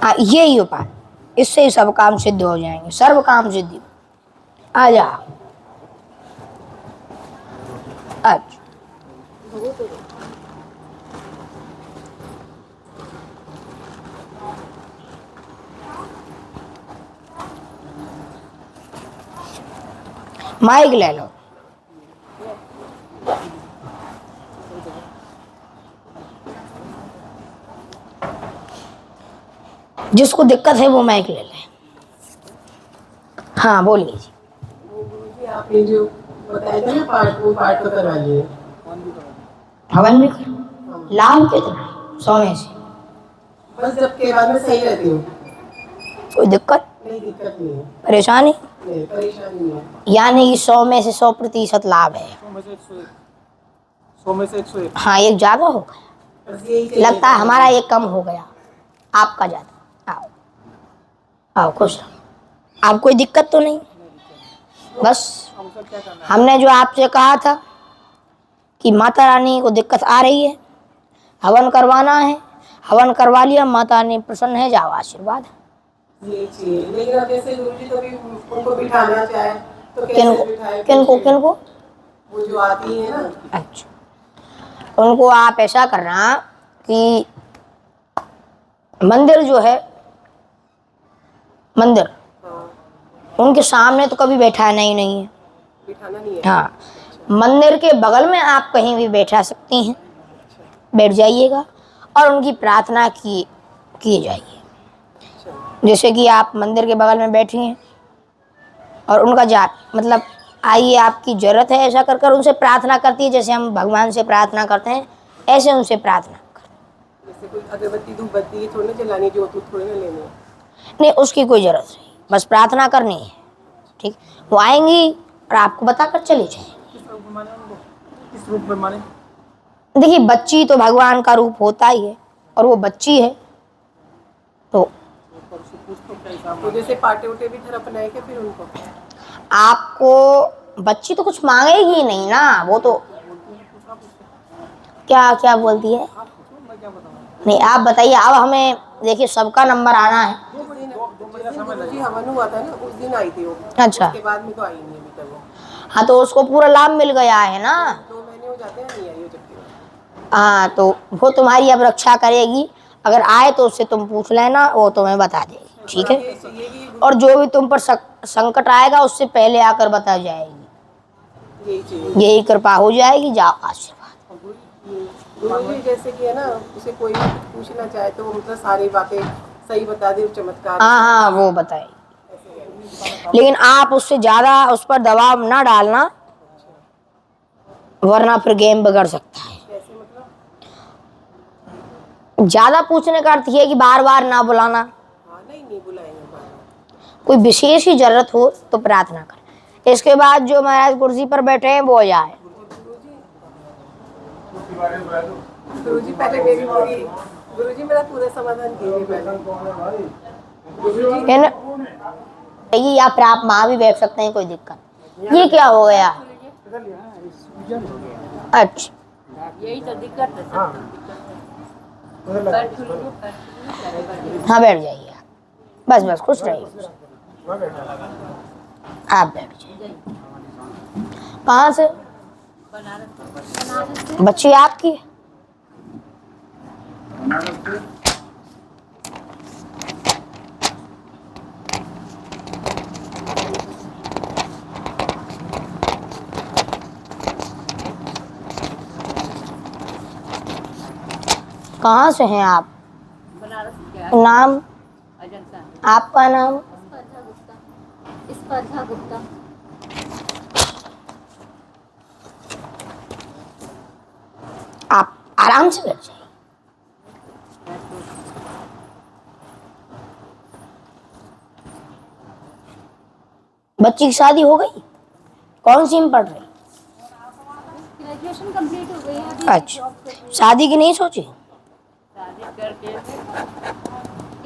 हाँ, यही उपाय, इससे ही सब काम सिद्ध हो जाएंगे, सर्व काम सिद्धि। आ जा। अच्छा, माइक ले लो। जिसको दिक्कत है वो माइक ले ले। हाँ बोलिए जी। आपने जो बताया था ना पाठ, वो पाठ तो करवा लिए। हवन भी करो, लाभ कितना, 100 में से। बस जब के बाद में सही रहती हूँ, कोई दिक्कत नहीं, दिक्कत नहीं है, परेशानी नहीं परेशानी नहीं है। यानी कि 100 में से 100% लाभ है। 100 में से 101, 100 में से 101। हाँ, एक ज्यादा हो गया, बस यही चाहिए लगता है था। हमारा एक कम हो गया, आपका ज्यादा। आओ आओ, खुश रहो। आप कोई दिक्कत तो नहीं? बस अब सर क्या करना है? हमने जो आपसे कहा था कि माता रानी को दिक्कत आ रही है, हवन करवाना है, हवन करवा लिया, माता रानी प्रसन्न है, जाओ आशीर्वाद। यही चाहिए, लेकिन अब जैसे गुरुजी कभी उनको बिठाना चाहे तो कैसे किनको बिठाए? किनको किनको? वो जो आती है ना। अच्छा, उनको आप ऐसा करना कि मंदिर जो है, मंदिर, हाँ, उनके सामने तो कभी बैठाना ही नहीं है। बिठाना नहीं है। हाँ, मंदिर के बगल में आप कहीं भी बैठा सकती हैं, बैठ जाइएगा और उनकी प्रार्थना किए जाइए। जैसे कि आप मंदिर के बगल में बैठी हैं और उनका जाप, मतलब आइए, आपकी जरूरत है, ऐसा कर कर उनसे प्रार्थना करती है, जैसे हम भगवान से प्रार्थना करते हैं, ऐसे उनसे प्रार्थना कर। जैसे कोई अगरबत्ती धूपबत्ती थोड़ी ना जलानी, जो थोड़ी ना लेनी है। नहीं, उसकी कोई जरूरत नहीं, बस प्रार्थना करनी है। ठीक, वो आएंगी और आपको बताकर चली जाएंगी। किस रूप में माने उनको? किस रूप में माने? देखिए, बच्ची तो भगवान का रूप होता ही है, और वो बच्ची है तो तो जैसे पाटे उटे भी घर अपनाए के फिर उनको। आपको बच्ची तो कुछ मांगेगी ही नहीं ना, वो तो क्या क्या बोलती है। नहीं, आप बताइए। अब हमें देखिए, सबका नंबर आना है। गुरुजी हवन हुआ था ना, उस दिन आई थी वो। अच्छा, उसके बाद में तो आई नहीं अभी तक वो। हाँ, तो उसको पूरा लाभ मिल गया है ना। 2 महीने हो जाते हैं, नहीं आई हो जब तक। हाँ, तो वो तुम्हारी अब रक्षा करेगी। अगर आए तो उससे तुम पूछ लेना, वो तुम्हें बता देगी। ठीक है, और जो भी तुम पर संकट आएगा उससे पहले आकर बता जाएगी। यही चाहिए। यही कृपा हो जाएगी, जाओ आशीर्वाद। गुरुजी जैसे कि है ना, उसे कोई भी कुछ पूछना चाहे तो वो मतलब सारी बातें सही बता दे, चमत्कार। हाँ हाँ, वो बताएगी, लेकिन आप उससे ज्यादा उस पर दबाव ना डालना, वरना फिर गेम बिगड़ सकता है। कैसे मतलब? ज्यादा पूछने का अर्थ ये है कि बार बार ना बुलाना। हाँ, नहीं बुलाएंगे बार। कोई विशेष ही जरूरत हो तो प्रार्थना करें। इसके बाद जो महाराज कुर्सी पर बैठे हैं वो जाए। गुरुजी पहले मेरी पूरी, गुरुजी मेरा पूरा समाधान कीजिए पहले। है ना, या फिर आप माँ भी बैठ सकते हैं, कोई दिक्कत। ये क्या हो गया? अच्छा, यही तो दिक्कत है। हाँ, बैठ जाइए। बस बस, खुश रहिए। आप बैठ जाइए। कहाँ से? बच्ची आपकी? कहाँ से हैं आप? नाम? आपका नाम? स्पर्धा गुप्ता। आप आराम से बैठ जाइए। बच्ची की शादी हो गई? कौन सी में पढ़ रही? ग्रेजुएशन कंप्लीट हो गई है अभी। अच्छा, शादी की नहीं सोची?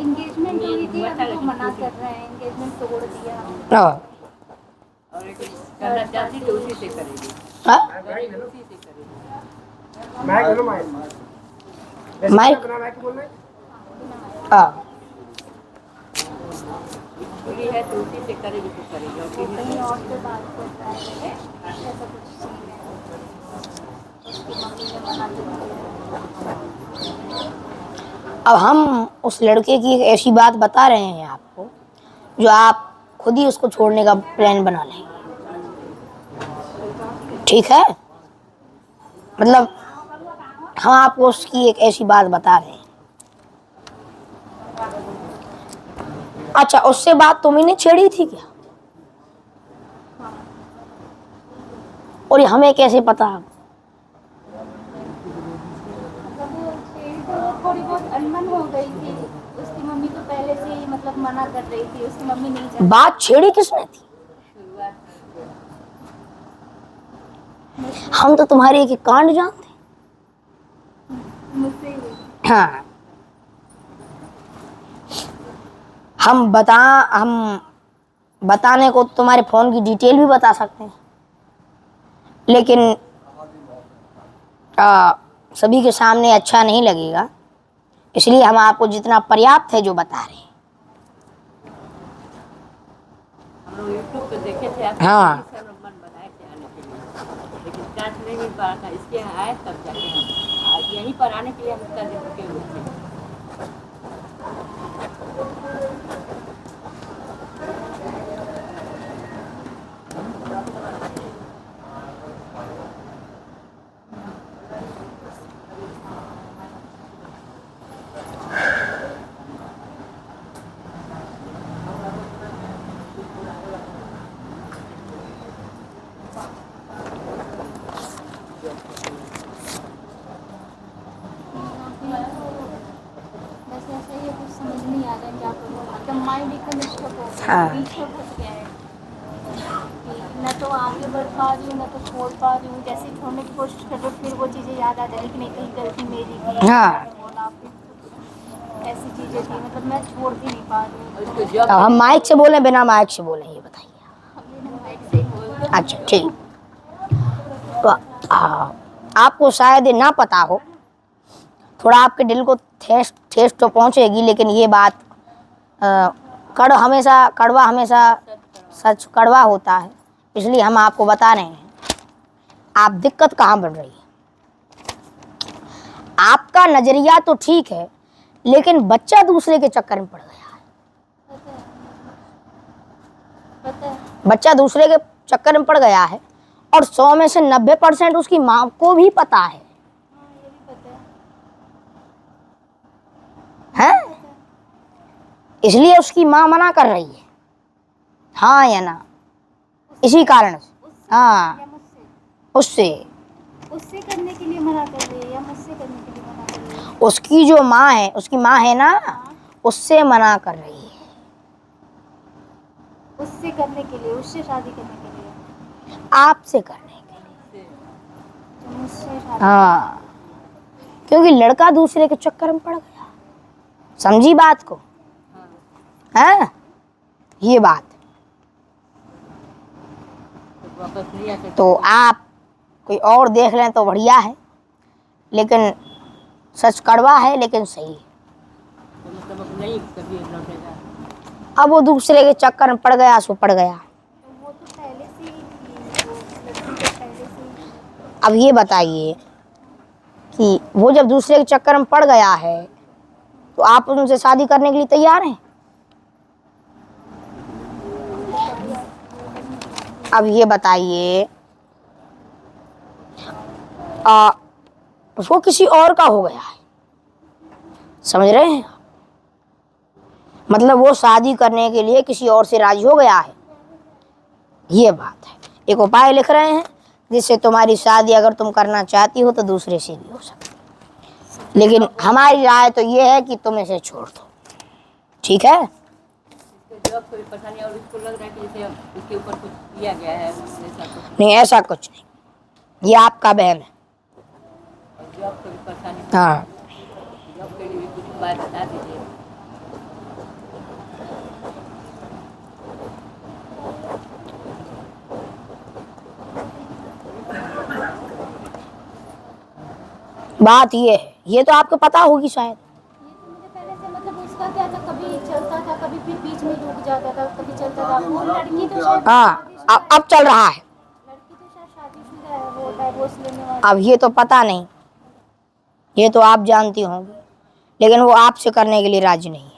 एंगेजमेंट हुई थी, अभी वो मना कर रहे हैं, एंगेजमेंट तोड़ दिया। हाँ, करना चाहती तो उसी से करेगी। हाँ? माइक हाँ खुली है तो उसी से करेगी तो करेगी और वो किसी कहीं और से बात कर रहा है, ऐसा कुछ सीन है। उसकी मम्मी ने मना कर दिया। अब हम उस लड़के की एक ऐसी बात बता रहे हैं आपको जो आप खुद ही उसको छोड़ने का प्लान बना लें। ठीक है, मतलब हम आपको उसकी एक ऐसी बात बता रहे हैं। अच्छा, उससे बात तुम ही ने छेड़ी थी क्या? और ये हमें कैसे पता? मतलब वो छेड़ी तो थोड़ी बहुत अनबन हो गई थी। उसकी मम्मी तो पहले से ही मतलब मना कर रही थी, उसकी मम्मी नहीं चाहती। बात छेड़ी किसने थी? हम तो तुम्हारे एक कांड जानते हैं। मुझसे ही हुई। हाँ, हम बताने को तुम्हारे फोन की डिटेल भी बता सकते हैं, लेकिन सभी के सामने अच्छा नहीं लगेगा, इसलिए हम आपको जितना पर्याप्त है जो बता रहे हैं। हम लोग यूट्यूब पे देखे थे आप हाँ। मन बनाए थे आने के लिए, लेकिन चांस नहीं मिल पा रहा था। इसके यहाँ आए तब जाके हम आज यहीं पर आने के लिए हम कर रुके हुए थे। बस ऐसा ही है, कुछ समझ नहीं आ रहा है क्या करूँ। मतलब माइंड एकदम स्टक हो गया, हाँ। बीच में फंस गया है कि न तो आगे बढ़ पा रही हूँ, न तो छोड़ पा रही हूँ। जैसे छोड़ने की कोशिश कर रही हूँ, फिर वो चीज़ें याद आ जा रही कि नहीं, कहीं गलती मेरी थी, हाँ। मैंने बोला, फिर कुछ ऐसी चीज़ें थी। मतलब मैं छोड़ भी नहीं पा रही हूँ। उसको जॉब अब हम माइक से बोलें बिना माइक से बोलें, ये बताइए। अभी ना माइक से ही बोल। अच्छा, ठीक। तो आपको शायद ये ना पता हो, थोड़ा आपके दिल को ठेस तो पहुंचेगी, लेकिन ये बात कड़वा हमेशा सच कड़वा होता है, इसलिए हम आपको बता रहे हैं। आप दिक्कत कहाँ बढ़ रही है? आपका नजरिया तो ठीक है, लेकिन बच्चा दूसरे के चक्कर में पड़ गया है। पता है। बच्चा दूसरे के चक्कर में पड़ गया है, और 100 में से 90% उसकी माँ को भी पता है। हाँ, ये भी पता है। हैं? इसलिए उसकी माँ मना कर रही है, हाँ या ना, इसी कारण से। उससे हाँ, या मुझसे? उससे करने के लिए मना कर रही है या मुझसे करने के लिए मना कर रही है? उसकी जो माँ है, उसकी माँ है ना, उससे मना कर रही है। उससे करने के लिए, उससे शादी करने के लिए? आपसे करने के लिए। तो मुझसे शादी? हाँ, क्योंकि लड़का दूसरे के चक्कर में पड़ गया। समझी बात को? हाँ, ये बात। वापस नहीं आ सकते। तो आप कोई और देख लें तो बढ़िया है, लेकिन सच कड़वा है लेकिन सही है। तो मतलब अब नहीं कभी लौटेगा। अब वो दूसरे के चक्कर में पड़ गया सो पड़ गया। तो वो तो पहले से ही थी, वो लड़की तो पहले से ही थी। अब ये बताइए कि वो जब दूसरे के चक्कर में पड़ गया है, तो आप उनसे शादी करने के लिए तैयार हैं? अब ये बताइए, वो किसी और का हो गया है, समझ रहे हैं? मतलब वो शादी करने के लिए किसी और से राजी हो गया है, ये बात है। एक उपाय लिख रहे हैं जिससे तुम्हारी शादी अगर तुम करना चाहती हो तो दूसरे से भी हो सकती है, लेकिन हमारी राय तो ये है कि तुम इसे छोड़ दो। ठीक है? जॉब कोई परेशानी और इसको लग रहा है कि जैसे इसके ऊपर कुछ किया गया है, ऐसा कुछ। नहीं, ऐसा कुछ नहीं, ये आपका बहम है। और जॉब कोई परेशानी, हाँ, जॉब के लिए भी कुछ उपाय बता दीजिए। बात ये है, ये तो आपको पता होगी शायद। ये तो मुझे पहले से मतलब उसका रहता था, कभी चलता था, कभी फिर बीच में रुक जाता था, कभी चलता था। वो लड़की तो शायद हाँ अब चल रहा है। लड़की तो शायद शादीशुदा है, वो डाइवोर्स लेने वाली। अब ये तो पता नहीं, ये तो आप जानती होंगी, लेकिन वो आपसे करने के लिए राजी नहीं है।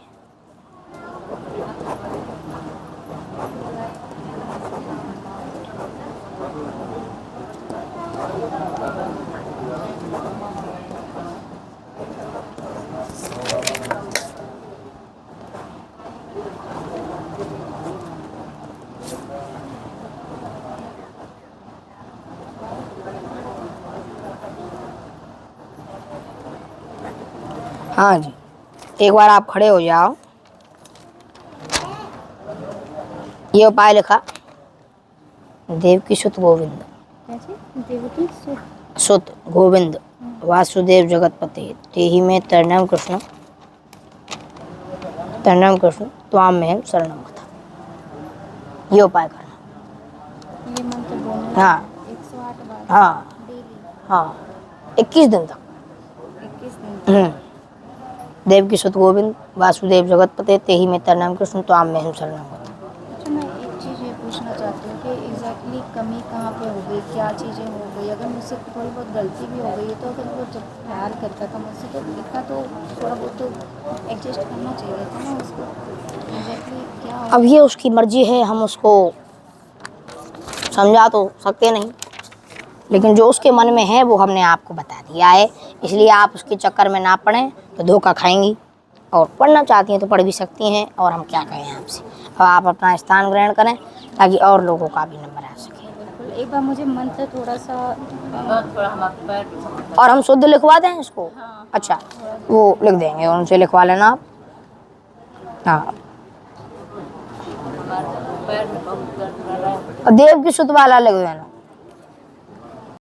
हाँ जी, एक बार आप खड़े हो जाओ। ये उपाय लिखा, देवकी सुत गोविंद, देवकी सुत गोविंद वासुदेव जगतपते तेहि में तरणम कृष्ण त्वाम में शरणम गता। ये उपाय करना। ये मंत्र बोलना हाँ 108 बार हाँ डेली, हाँ 21 दिन तक। 21 दिन। देवकी सुत गोविंद वासुदेव जगतपते तेहि में तरणम कृष्ण त्वाम में शरणम गता। अच्छा, मैं एक चीज़ ये पूछना चाहती हूँ कि एग्जैक्टली कमी कहाँ पे हो गई, क्या चीज़ें हो गई? अगर मुझसे थोड़ी बहुत गलती भी हो गई है तो अगर वो जब प्यार करता था मुझसे तो इतना तो थोड़ा बहुत तो एडजस्ट करना चाहिए था ना उसको। एग्जैक्टली क्या हो? अब ये उसकी मर्जी है, हम उसको समझा तो सकते नहीं, लेकिन जो उसके मन में है वो हमने आपको बता दिया है, इसलिए आप उसके चक्कर में ना पड़ें तो धोखा खाएंगी। और पढ़ना चाहती हैं तो पढ़ भी सकती हैं, और हम क्या कहें आपसे। अब आप अपना स्थान ग्रहण करें ताकि और लोगों का भी नंबर आ सके। बिल्कुल, एक बार मुझे मंत्र थोड़ा सा थोड़ा हम आपके पैर और हम शुद्ध लिखवा दें इसको। हाँ, अच्छा, वो लिख देंगे, उनसे लिखवा लेना आप। हाँ, हमारे पैर में बहुत दर्द कर रहा है। और देव की सुत वाला लिख देना।